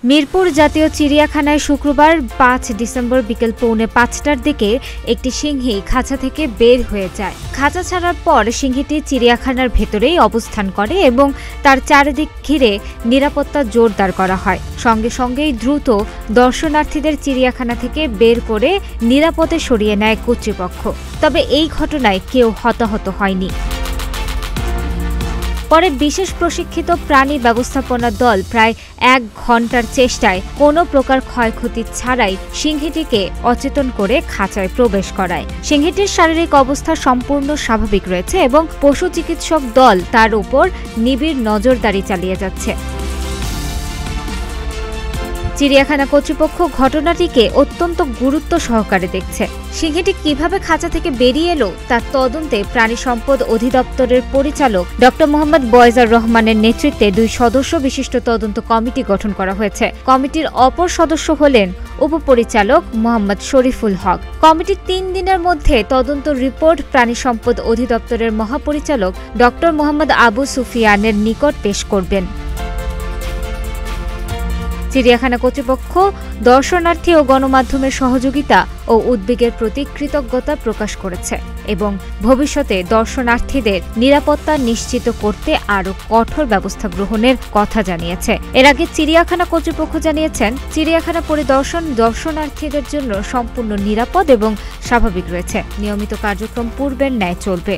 মিরপুর জাতীয় চিড়িয়াখানায় শুক্রবার ৫ ডিসেম্বর বিকেল পৌনে ৫টার দিকে একটি সিংহী খাঁচা থেকে বের হয়ে যায়। খাঁচা ছাড়ার পর সিংহীটি চিড়িয়াখানার ভেতরেই অবস্থান করে এবং তার চারিদিক ঘিরে নিরাপত্তা জোরদার করা হয়। সঙ্গে সঙ্গেই দ্রুত দর্শনার্থীদের চিড়িয়াখানা থেকে বের করে নিরাপদে সরিয়ে নেয় কর্তৃপক্ষ। তবে এই ঘটনায় কেউ হতাহত হয়নি। পরে বিশেষ প্রশিক্ষিত প্রাণী ব্যবস্থাপনা দল প্রায় ১ ঘণ্টার চেষ্টায় কোনো প্রকার ক্ষয়ক্ষতি ছাড়াই সিংহীটিকে অচেতন করে খাঁচায় প্রবেশ করায়। সিংহীটির শারীরিক অবস্থা সম্পূর্ণ স্বাভাবিক রয়েছে এবং পশু চিকিৎসক দল তার উপর নিবিড় নজরদারি চালিয়ে যাচ্ছে। চিড়িয়াখানা কর্তৃপক্ষ ঘটনাটিকে অত্যন্ত গুরুত্ব সহকারে দেখছে। সিংহীটি কিভাবে খাঁচা থেকে বেরিয়ে এলো তার তদন্তে প্রাণী সম্পদ অধিদপ্তরের পরিচালক ডক্টর মোহাম্মদ বয়জার রহমানের নেতৃত্বে ২ সদস্য বিশিষ্ট তদন্ত কমিটি গঠন করা হয়েছে। কমিটির অপর সদস্য হলেন উপপরিচালক মোহাম্মদ শরীফুল হক। কমিটি ৩ দিনের মধ্যে তদন্ত রিপোর্ট প্রাণী সম্পদ অধিদপ্তরের মহাপরিচালক ডক্টর মোহাম্মদ আবু সুফিয়ানের নিকট পেশ করবেন। চিড়িয়াখানা কর্তৃপক্ষ দর্শনার্থী ও গণমাধ্যমের সহযোগিতা ও উদ্বেগের প্রতি কৃতজ্ঞতা প্রকাশ করেছে এবং ভবিষ্যতে দর্শনার্থীদের নিরাপত্তা নিশ্চিত করতে আরও কঠোর ব্যবস্থা গ্রহণের কথা জানিয়েছে। এর আগে চিড়িয়াখানা কর্তৃপক্ষ জানিয়েছেন, চিড়িয়াখানা পরিদর্শন দর্শনার্থীদের জন্য সম্পূর্ণ নিরাপদ এবং স্বাভাবিক রয়েছে। নিয়মিত কার্যক্রম পূর্বের ন্যায় চলবে।